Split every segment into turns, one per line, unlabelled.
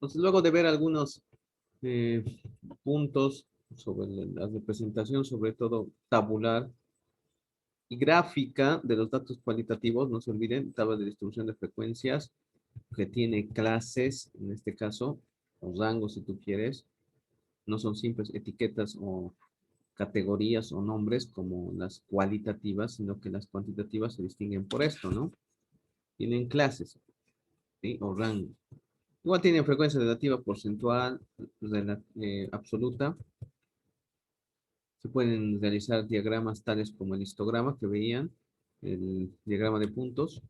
Entonces, luego de ver algunos eh, puntos sobre la representación, sobre todo tabular y gráfica de los datos cualitativos, no se olviden, tabla de distribución de frecuencias, que tiene clases, en este caso, o rangos si tú quieres, no son simples etiquetas o categorías o nombres como las cualitativas, sino que las cuantitativas se distinguen por esto, ¿no? Tienen clases, ¿sí? O rango. Igual tienen frecuencia relativa porcentual, absoluta. Se pueden realizar diagramas tales como el histograma que veían, el diagrama de puntos.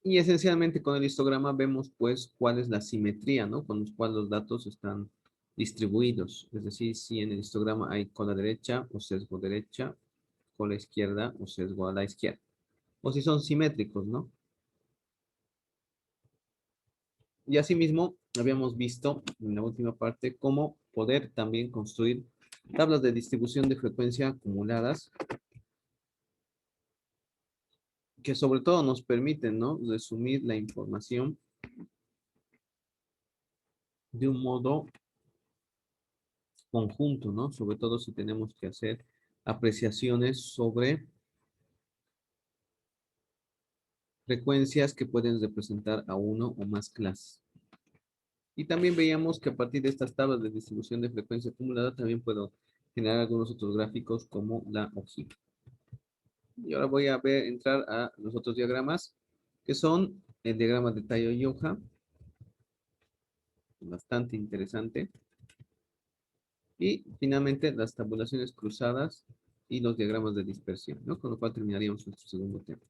Y esencialmente con el histograma vemos pues cuál es la simetría, ¿no? Con los cuales los datos están distribuidos. Es decir, si en el histograma hay cola derecha o sesgo derecha, cola izquierda o sesgo a la izquierda. O si son simétricos, ¿no? Y asimismo, habíamos visto en la última parte cómo poder también construir tablas de distribución de frecuencia acumuladas que sobre todo nos permiten, ¿no? Resumir la información de un modo conjunto, ¿no? Sobre todo si tenemos que hacer apreciaciones sobre frecuencias que pueden representar a uno o más clases. Y también veíamos que a partir de estas tablas de distribución de frecuencia acumulada también puedo generar algunos otros gráficos como la ojiva. Y ahora voy a entrar a los otros diagramas, que son el diagrama de tallo y hoja, bastante interesante. Y finalmente las tabulaciones cruzadas y los diagramas de dispersión, ¿no? Con lo cual terminaríamos nuestro segundo tema.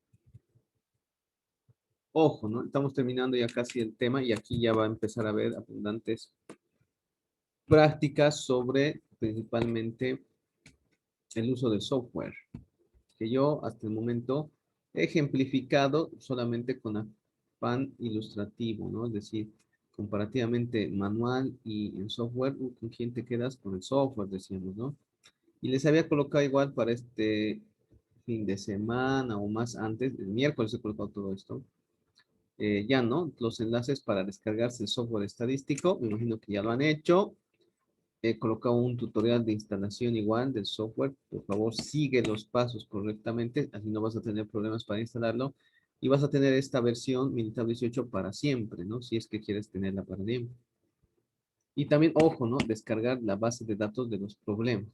Ojo, ¿no? Estamos terminando ya casi el tema y aquí ya va a empezar a haber abundantes prácticas sobre principalmente el uso del software, que yo hasta el momento he ejemplificado solamente con afán ilustrativo, ¿no? Es decir, comparativamente manual y en software, ¿con quién te quedas? Con el software, decíamos, ¿no? Y les había colocado igual para este fin de semana o más antes, el miércoles he colocado todo esto, ya, ¿no? Los enlaces para descargarse el software estadístico, me imagino que ya lo han hecho. He colocado un tutorial de instalación igual del software. Por favor, sigue los pasos correctamente, así no vas a tener problemas para instalarlo. Y vas a tener esta versión Minitab 18 para siempre, ¿no? Si es que quieres tenerla para siempre. Y también, ojo, ¿no? Descargar la base de datos de los problemas.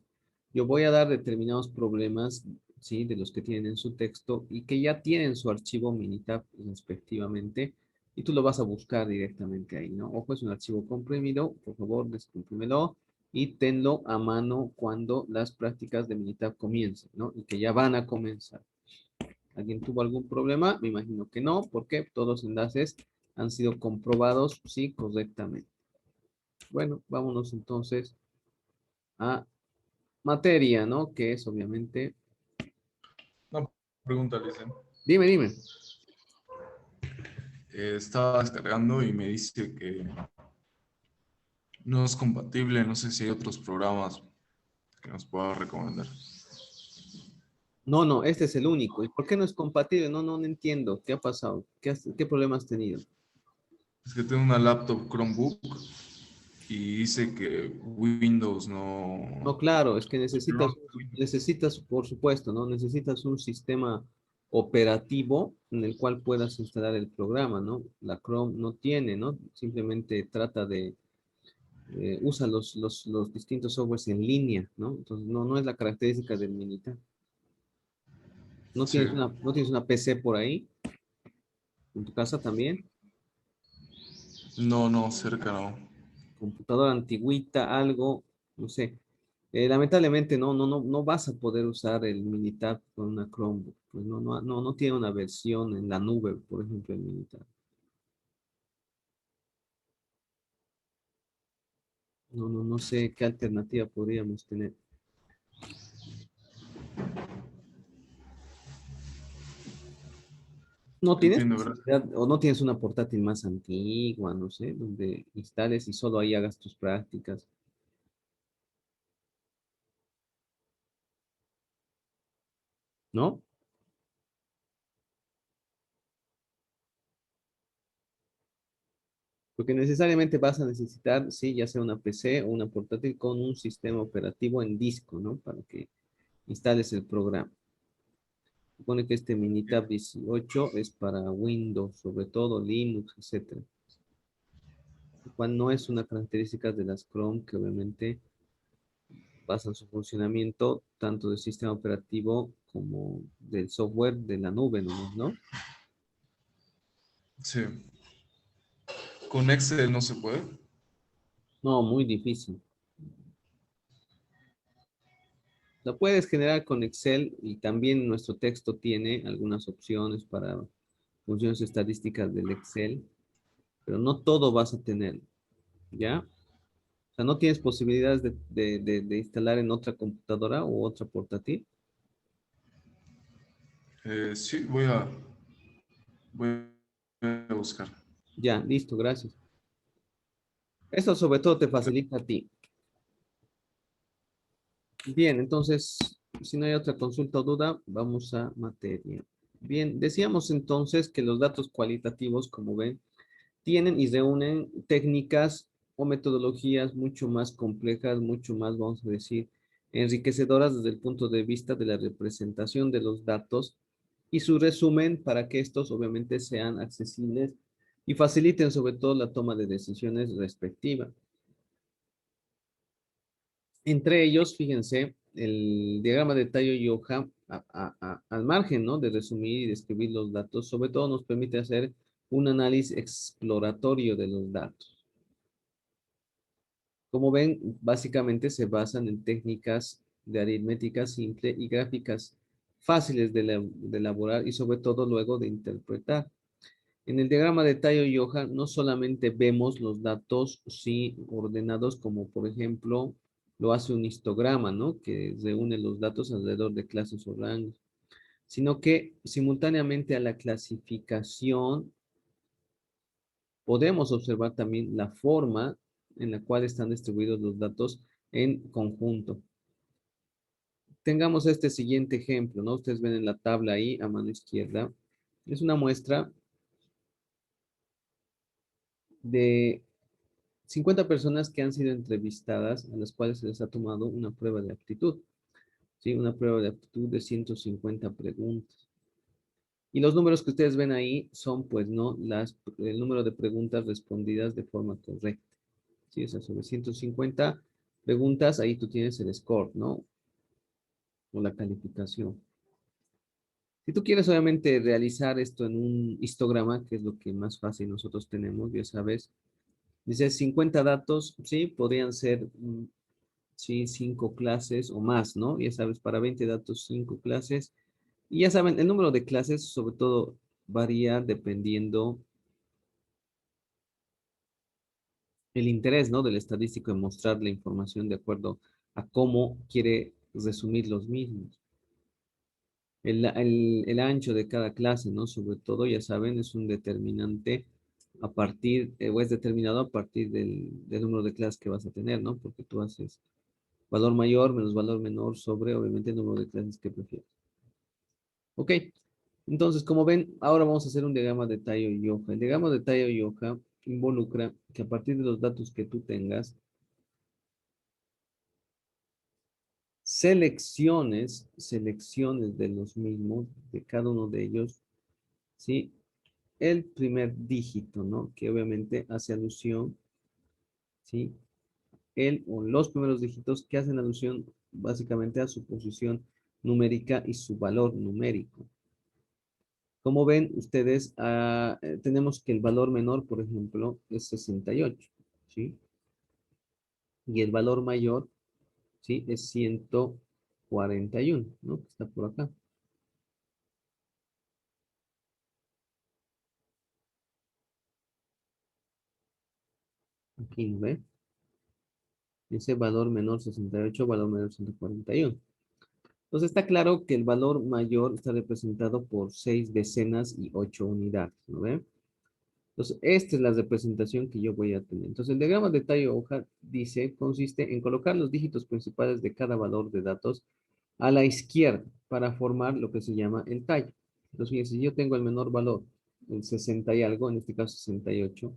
Yo voy a dar determinados problemas, ¿sí? De los que tienen en su texto y que ya tienen su archivo Minitab respectivamente. Y tú lo vas a buscar directamente ahí, ¿no? Ojo, es un archivo comprimido. Por favor, descomprímelo y tenlo a mano cuando las prácticas de Minitab comiencen, ¿no? Y que ya van a comenzar. ¿Alguien tuvo algún problema? Me imagino que no, porque todos los enlaces han sido comprobados, sí, correctamente. Bueno, vámonos entonces a materia, ¿no? Que es obviamente...
Una pregunta, Licen.
Dime, dime.
Estaba descargando y me dice que no es compatible. No sé si hay otros programas que nos pueda recomendar.
No, no, este es el único. ¿Y por qué no es compatible? No, no, no entiendo. ¿Qué ha pasado? ¿Qué problema has tenido?
Es que tengo una laptop Chromebook y dice que Windows
No,
no...
claro, es que
no
necesitas, por supuesto, ¿no? Necesitas un sistema operativo en el cual puedas instalar el programa, ¿no? La Chrome no tiene, ¿no? Simplemente trata de, usa los distintos softwares en línea, ¿no? Entonces, no, no es la característica del Minitab.
Sí.
No tienes una PC por ahí? ¿En tu casa también?
No, no, cerca no.
Computadora antigüita, algo, no sé. Lamentablemente no vas a poder usar el Minitab con una Chromebook. Pues no tiene una versión en la nube, por ejemplo, el Minitab. No sé qué alternativa podríamos tener. ¿No tienes
Entiendo, gracias.
posibilidad o no tienes una portátil más antigua, no sé, donde instales y solo ahí hagas tus prácticas? ¿No? Porque necesariamente vas a necesitar, sí, ya sea una PC o una portátil con un sistema operativo en disco, ¿no? Para que instales el programa. Supone que este Minitab 18 es para Windows, sobre todo Linux, etcétera. Lo cual no es una característica de las Chrome que obviamente basan su funcionamiento tanto del sistema operativo como del software de la nube, ¿no?
Sí. Con Excel no se puede.
No, muy difícil. Lo puedes generar con Excel y también nuestro texto tiene algunas opciones para funciones estadísticas del Excel, pero no todo vas a tener, ¿ya? O sea, no tienes posibilidades de instalar en otra computadora o otra portátil.
Sí, voy a buscar.
Ya, listo, gracias. Esto sobre todo te
Ok.
facilita a ti. Bien, entonces, si no hay otra consulta o duda, vamos a materia. Bien, decíamos entonces que los datos cualitativos, como ven, tienen y reúnen técnicas o metodologías mucho más complejas, mucho más, vamos a decir, enriquecedoras desde el punto de vista de la representación de los datos y su resumen para que estos obviamente sean accesibles y faciliten sobre todo la toma de decisiones respectiva. Entre ellos, fíjense, el diagrama de tallo y hoja al margen, ¿no? De resumir y describir los datos, sobre todo nos permite hacer un análisis exploratorio de los datos. Como ven, básicamente se basan en técnicas de aritmética simple y gráficas fáciles de elaborar y sobre todo luego de interpretar. En el diagrama de tallo y hoja no solamente vemos los datos sí ordenados como por ejemplo lo hace un histograma, ¿no? Que reúne los datos alrededor de clases o rangos, sino que simultáneamente a la clasificación podemos observar también la forma en la cual están distribuidos los datos en conjunto. Tengamos este siguiente ejemplo, ¿no? Ustedes ven en la tabla ahí a mano izquierda. Es una muestra de 50 personas que han sido entrevistadas, a las cuales se les ha tomado una prueba de aptitud, ¿sí? Una prueba de aptitud de 150 preguntas. Y los números que ustedes ven ahí son, pues, ¿no? El número de preguntas respondidas de forma correcta. ¿Sí? O sea, sobre 150 preguntas, ahí tú tienes el score, ¿no? O la calificación. Si tú quieres, obviamente, realizar esto en un histograma, que es lo que más fácil nosotros tenemos, ya sabes, dices 50 datos, sí, podrían ser sí, 5 clases o más, ¿no? Ya sabes, para 20 datos, 5 clases. Y ya saben, el número de clases sobre todo varía dependiendo el interés, ¿no? Del estadístico en mostrar la información de acuerdo a cómo quiere resumir los mismos. El ancho de cada clase, ¿no? Sobre todo, ya saben, es un determinante a partir, o es determinado a partir del número de clases que vas a tener, ¿no? Porque tú haces valor mayor menos valor menor sobre, obviamente, el número de clases que prefieres. Ok, entonces, como ven, ahora vamos a hacer un diagrama de tallo y hoja. El diagrama de tallo y hoja involucra que a partir de los datos que tú tengas, selecciones de los mismos, de cada uno de ellos, ¿sí? El primer dígito, ¿no? Que obviamente hace alusión, ¿sí? El o los primeros dígitos que hacen alusión básicamente a su posición numérica y su valor numérico. Como ven ustedes, tenemos que el valor menor, por ejemplo, es 68, ¿sí? Y el valor mayor, ¿sí? Es 141, ¿no? Que está por acá. Aquí, ¿no ve? Ese valor menor 68, valor menor 141. Entonces está claro que el valor mayor está representado por 6 decenas y 8 unidades, ¿no ve? Entonces, esta es la representación que yo voy a tener. Entonces, el diagrama de tallo hoja dice, consiste en colocar los dígitos principales de cada valor de datos a la izquierda para formar lo que se llama el tallo. Entonces, fíjense, si yo tengo el menor valor, el 60 y algo, en este caso 68,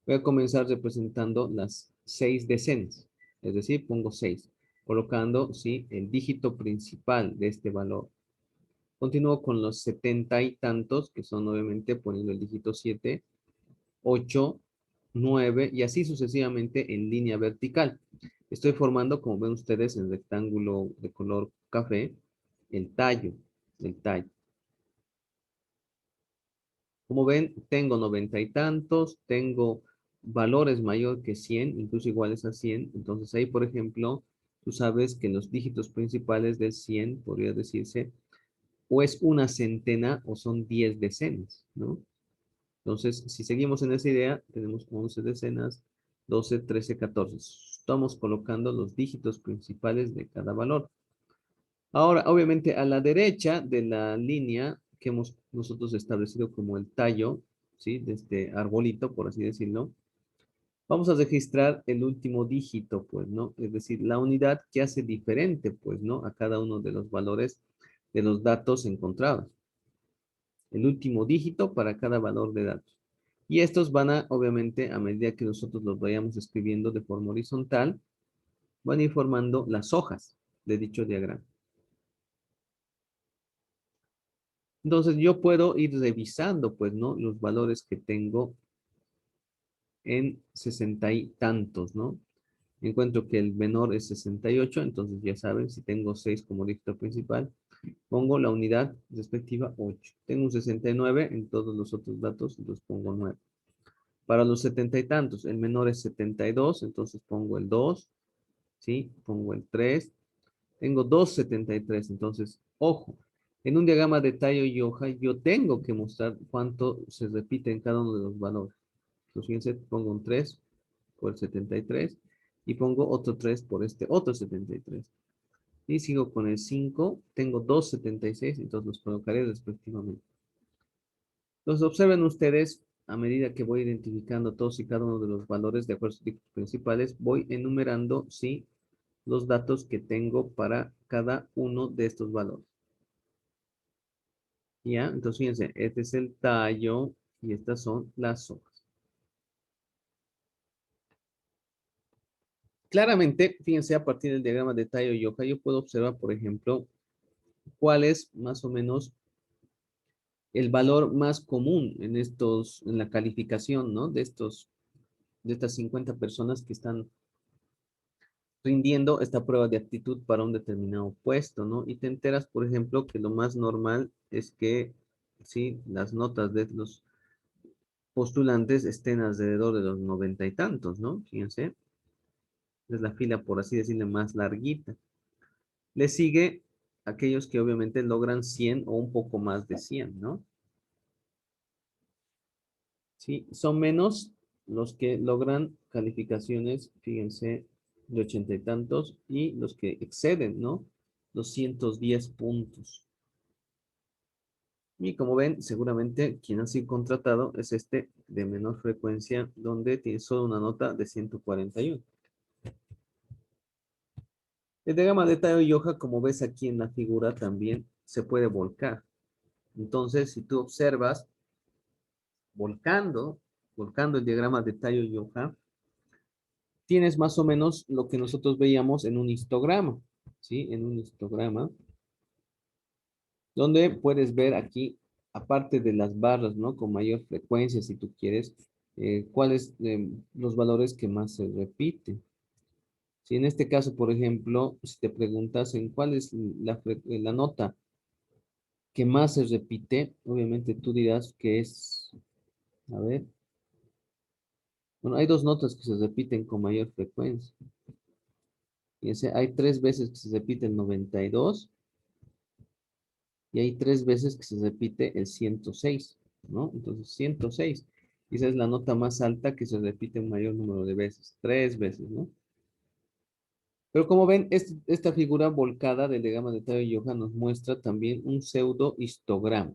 Voy a comenzar representando las 6 decenas, es decir, pongo 6, colocando, sí, el dígito principal de este valor. Continúo con los 70 y tantos, que son obviamente poniendo el dígito 7, 8, 9 y así sucesivamente en línea vertical. Estoy formando, como ven ustedes, en rectángulo de color café, el tallo, el tallo. Como ven, tengo 90 y tantos, tengo valores mayor que 100, incluso iguales a 100. Entonces ahí, por ejemplo, tú sabes que los dígitos principales del 100 podría decirse o es una centena o son 10 decenas, ¿no? Entonces, si seguimos en esa idea, tenemos 11 decenas, 12, 13, 14. Estamos colocando los dígitos principales de cada valor. Ahora, obviamente, a la derecha de la línea que hemos nosotros establecido como el tallo, ¿sí? De este arbolito, por así decirlo, vamos a registrar el último dígito, pues, ¿no? Es decir, la unidad que hace diferente, pues, ¿no? A cada uno de los valores de los datos encontrados. El último dígito para cada valor de datos. Y estos van a, obviamente, a medida que nosotros los vayamos escribiendo de forma horizontal, van a ir formando las hojas de dicho diagrama. Entonces yo puedo ir revisando, pues, ¿no? Los valores que tengo en 60 y tantos, ¿no? Encuentro que el menor es 68, entonces ya saben, si tengo 6 como dígito principal, pongo la unidad respectiva 8. Tengo un 69 en todos los otros datos, entonces pongo 9. Para los 70 y tantos, el menor es 72, entonces pongo el 2, ¿sí? Pongo el 3. Tengo 273, entonces, ojo, en un diagrama de tallo y hoja, yo tengo que mostrar cuánto se repite en cada uno de los valores. Entonces, fíjense, pongo un 3 por el 73 y pongo otro 3 por este otro 73. Y sigo con el 5, tengo 276, entonces los colocaré respectivamente. Entonces, observen ustedes, a medida que voy identificando todos y cada uno de los valores de acuerdo a sus tipos principales, voy enumerando, sí, los datos que tengo para cada uno de estos valores. ¿Ya? Entonces, fíjense, este es el tallo y estas son las hojas. Claramente, fíjense, a partir del diagrama de tallo y hoja, yo puedo observar, por ejemplo, cuál es más o menos el valor más común en en la calificación, ¿no? De estas 50 personas que están rindiendo esta prueba de aptitud para un determinado puesto, ¿no? Y te enteras, por ejemplo, que lo más normal es que, sí, las notas de los postulantes estén alrededor de los 90 y tantos, ¿no? Fíjense, es la fila, por así decirlo, más larguita. Le sigue aquellos que obviamente logran 100 o un poco más de 100, ¿no? Sí, son menos los que logran calificaciones, fíjense, de 80 y tantos y los que exceden, ¿no? 210 puntos. Y como ven, seguramente quien ha sido contratado es este de menor frecuencia, donde tiene solo una nota de 141. El diagrama de tallo y hoja, como ves aquí en la figura, también se puede volcar. Entonces, si tú observas, volcando, volcando el diagrama de tallo y hoja, tienes más o menos lo que nosotros veíamos en un histograma, ¿sí? En un histograma, donde puedes ver aquí, aparte de las barras, ¿no? Con mayor frecuencia, si tú quieres, cuáles los valores que más se repiten. Si en este caso, por ejemplo, si te preguntas en cuál es la nota que más se repite, obviamente tú dirás que es, a ver, bueno, hay dos notas que se repiten con mayor frecuencia. Fíjense, hay 3 veces que se repite el 92 y hay 3 veces que se repite el 106, ¿no? Entonces, 106. Esa es la nota más alta que se repite un mayor número de veces, 3 veces, ¿no? Pero como ven, esta figura volcada del diagrama de Taylor y Johan nos muestra también un pseudo histograma.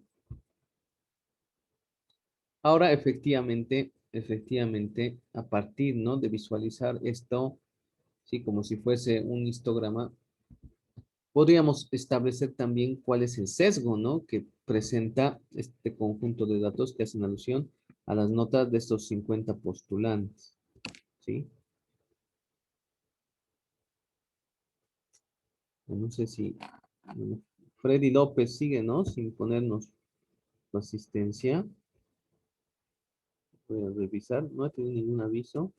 Ahora, efectivamente, a partir, ¿no? De visualizar esto, sí, como si fuese un histograma, podríamos establecer también cuál es el sesgo, ¿no? Que presenta este conjunto de datos que hacen alusión a las notas de estos 50 postulantes, ¿sí? No sé si bueno, Freddy López sigue, ¿no? Sin ponernos su asistencia. Voy a revisar. No ha tenido ningún aviso.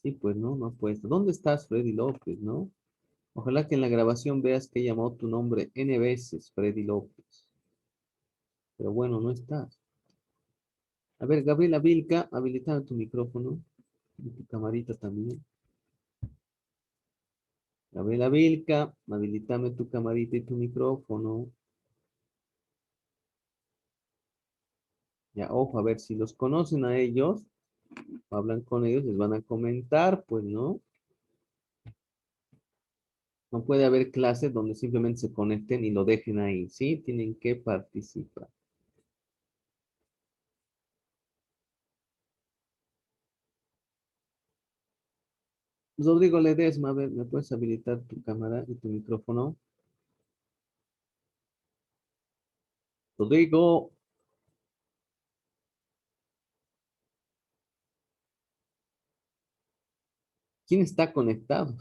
Sí, pues no, no ha puesto. ¿Dónde estás, Freddy López, no? Ojalá que en la grabación veas que he llamado tu nombre N veces, Freddy López. Pero bueno, no estás. A ver, Gabriela Vilca, habilita tu micrófono y tu camarita también. Gabriela Vilca, habilitame tu camarita y tu micrófono. Ya, ojo, a ver, si los conocen a ellos, hablan con ellos, les van a comentar, pues, ¿no? No puede haber clases donde simplemente se conecten y lo dejen ahí, ¿sí? Tienen que participar. Rodrigo Ledesma, a ver, ¿me puedes habilitar tu cámara y tu micrófono? Rodrigo, ¿quién está conectado?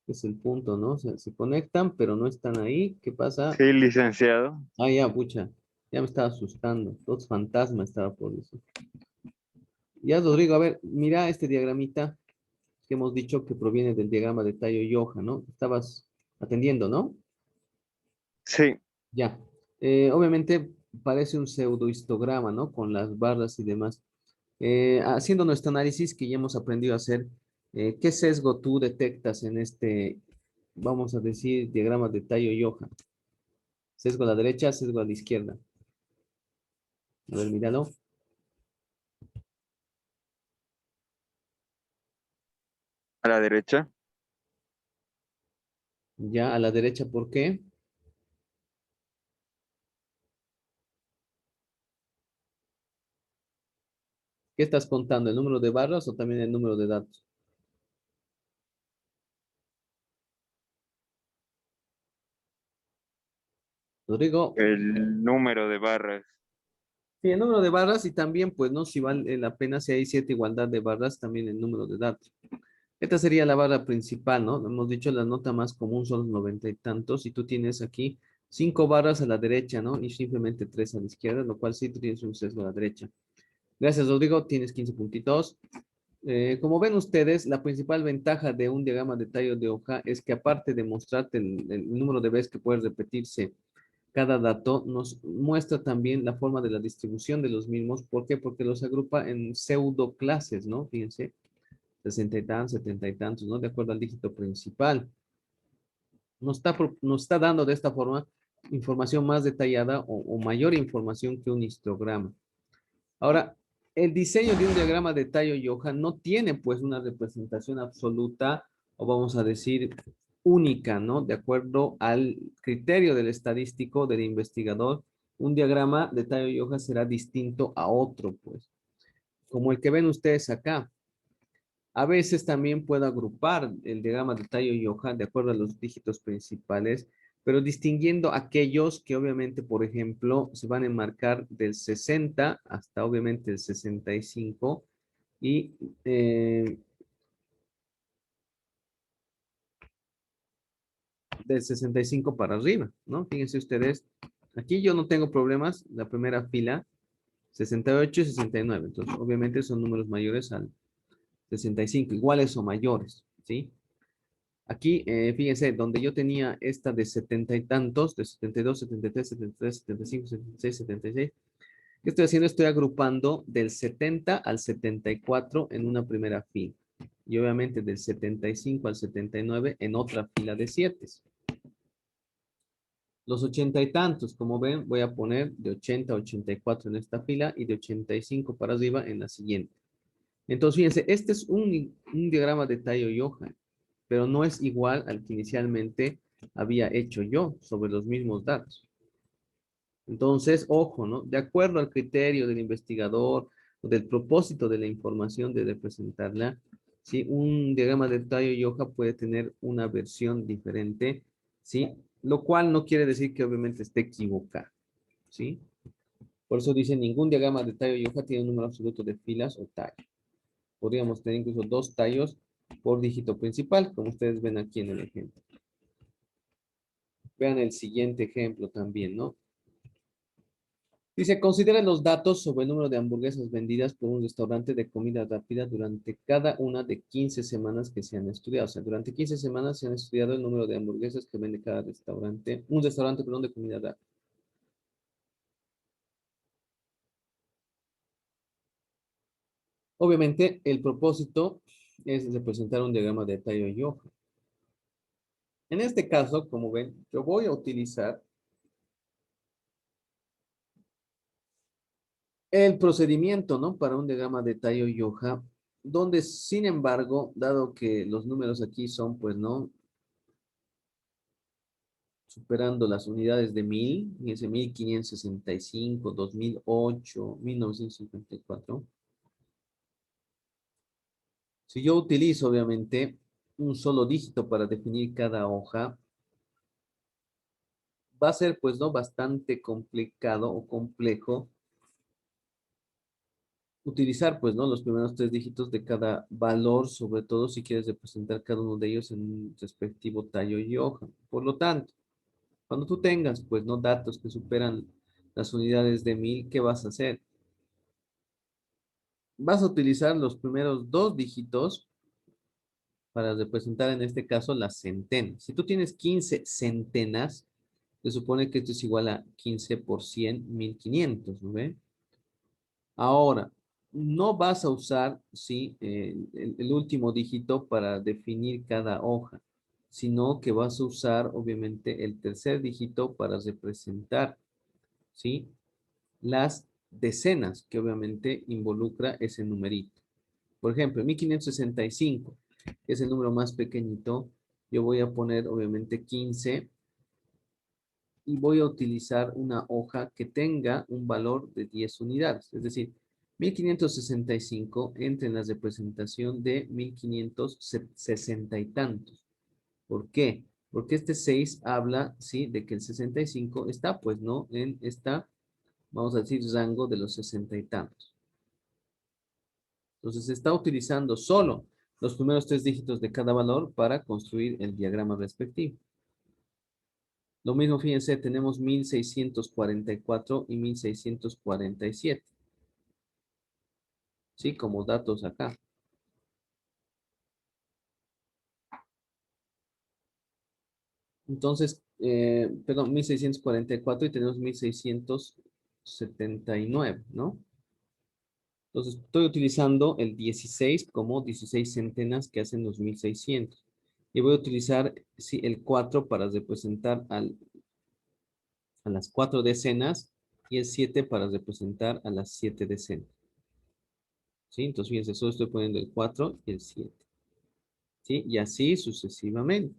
Es el punto, ¿no? O sea, se conectan, pero no están ahí. ¿Qué pasa?
Sí, licenciado.
Ah, ya, pucha. Ya me estaba asustando. Dos fantasmas estaba por eso. Ya, Rodrigo, a ver, mira este diagramita que hemos dicho que proviene del diagrama de Tayo-Yoja, ¿no? Estabas atendiendo, ¿no?
Sí,
Ya. Obviamente parece un pseudohistograma, ¿no? Con las barras y demás. Haciendo nuestro análisis que ya hemos aprendido a hacer, ¿qué sesgo tú detectas en este, vamos a decir, diagrama de Tayo-Yoja? Sesgo a la derecha, sesgo a la izquierda. A ver, míralo.
a la derecha.
Ya, a la derecha, ¿por qué? ¿Qué estás contando? ¿El número de barras o también el número de datos? Rodrigo.
El número de barras.
Sí, el número de barras y también, pues, ¿no? Si vale la pena, si hay cierta igualdad de barras, también el número de datos. Esta sería la barra principal, ¿no? Hemos dicho la nota más común son los 90 y tantos, y tú tienes aquí 5 barras a la derecha, ¿no? Y simplemente 3 a la izquierda, lo cual sí tú tienes un sesgo a la derecha. Gracias, Rodrigo, tienes 15 puntitos. Como ven ustedes, la principal ventaja de un diagrama de tallo de hoja es que aparte de mostrarte el número de veces que puede repetirse cada dato, nos muestra también la forma de la distribución de los mismos. ¿Por qué? Porque los agrupa en pseudo clases, ¿no? Fíjense, 60 y tantos, 70 y tantos, ¿no? De acuerdo al dígito principal. Nos está dando de esta forma información más detallada o mayor información que un histograma. Ahora, el diseño de un diagrama de Tayo-Yoja no tiene pues una representación absoluta o vamos a decir única, ¿no? De acuerdo al criterio del estadístico, del investigador, un diagrama de Tayo-Yoja será distinto a otro, pues, como el que ven ustedes acá. A veces también puedo agrupar el diagrama de Tayo-Yoja de acuerdo a los dígitos principales, pero distinguiendo aquellos que obviamente, por ejemplo, se van a enmarcar del 60 hasta obviamente el 65 y del 65 para arriba, ¿no? Fíjense ustedes, aquí yo no tengo problemas, la primera fila, 68 y 69, entonces obviamente son números mayores al 65, iguales o mayores, ¿sí? Aquí, fíjense, donde yo tenía esta de 70 y tantos, de 72, 73, 73, 75, 76, 76. ¿Qué estoy haciendo? Estoy agrupando del 70 al 74 en una primera fila. Y obviamente del 75 al 79 en otra fila de 7. Los 80 y tantos, como ven, voy a poner de 80 a 84 en esta fila y de 85 para arriba en la siguiente. Entonces, fíjense, este es un diagrama de Tayo-Yoja, pero no es igual al que inicialmente había hecho yo sobre los mismos datos. Entonces, ojo, ¿no? De acuerdo al criterio del investigador o del propósito de la información de representarla, ¿sí? Un diagrama de Tayo-Yoja puede tener una versión diferente, ¿sí? Lo cual no quiere decir que obviamente esté equivocado, ¿sí? Por eso dice, ningún diagrama de tallo y hoja tiene un número absoluto de filas o tallos. Podríamos tener incluso 2 tallos por dígito principal, como ustedes ven aquí en el ejemplo. Vean el siguiente ejemplo también, ¿no? Dice, considera los datos sobre el número de hamburguesas vendidas por un restaurante de comida rápida durante cada una de 15 semanas que se han estudiado. O sea, durante 15 semanas se han estudiado el número de hamburguesas que vende cada restaurante, un restaurante, perdón, de comida rápida. Obviamente, el propósito es representar un diagrama de tallo y hoja. En este caso, como ven, yo voy a utilizar el procedimiento, ¿no? Para un diagrama de tallo y hoja, donde, sin embargo, dado que los números aquí son, pues, ¿no? Superando las unidades de 1000, fíjense, 1565, 2008, 1954. Si yo utilizo, obviamente, un solo dígito para definir cada hoja, va a ser, pues, ¿no? Bastante complicado o complejo utilizar, pues, ¿no? Los primeros 3 dígitos de cada valor, sobre todo si quieres representar cada uno de ellos en un respectivo tallo y hoja. Por lo tanto, cuando tú tengas, pues, ¿no? Datos que superan las unidades de 1000, ¿qué vas a hacer? Vas a utilizar los primeros 2 dígitos para representar en este caso las centenas. Si tú tienes 15 centenas, se supone que esto es igual a 15 por 100, 1500, ¿no ve? Ahora, no vas a usar, ¿sí? El último dígito para definir cada hoja, sino que vas a usar, obviamente, el tercer dígito para representar, ¿sí? Las decenas, que obviamente involucra ese numerito. Por ejemplo, 1565, que es el número más pequeñito, yo voy a poner, obviamente, 15 y voy a utilizar una hoja que tenga un valor de 10 unidades. Es decir, 1565 entra en la representación de 1560 y tantos. ¿Por qué? Porque este 6 habla, ¿sí? De que el 65 está, pues, ¿no? En esta, vamos a decir, rango de los 60 y tantos. Entonces, se está utilizando solo los primeros 3 dígitos de cada valor para construir el diagrama respectivo. Lo mismo, fíjense, tenemos 1644 y 1647. ¿Sí? Como datos acá. Entonces, perdón, 1644 y tenemos 1679, ¿no? Entonces, estoy utilizando el 16 como 16 centenas que hacen los 1600. Y voy a utilizar, sí, el 4 para representar a las 4 decenas y el 7 para representar a las 7 decenas. ¿Sí? Entonces, fíjense, solo estoy poniendo el 4 y el 7. ¿Sí? Y así sucesivamente.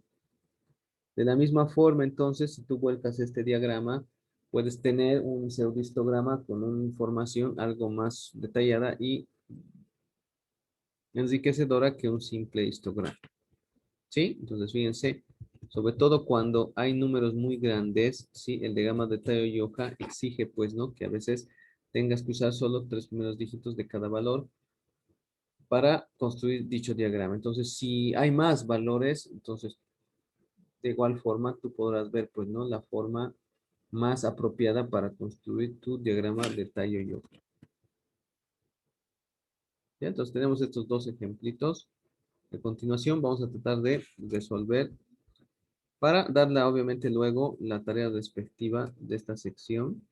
De la misma forma, entonces, si tú vuelcas este diagrama, puedes tener un pseudohistograma con una información algo más detallada y enriquecedora que un simple histograma. ¿Sí? Entonces, fíjense, sobre todo cuando hay números muy grandes, ¿sí? El diagrama de tallo y hoja exige, pues, ¿no? Que a veces tengas que usar solo 3 primeros dígitos de cada valor para construir dicho diagrama. Entonces, si hay más valores, entonces, de igual forma, tú podrás ver, pues, ¿no? La forma más apropiada para construir tu diagrama de tallo y hoja. ¿Ya? Entonces, tenemos estos 2 ejemplitos. A continuación, vamos a tratar de resolver para darle, obviamente, luego la tarea respectiva de esta sección.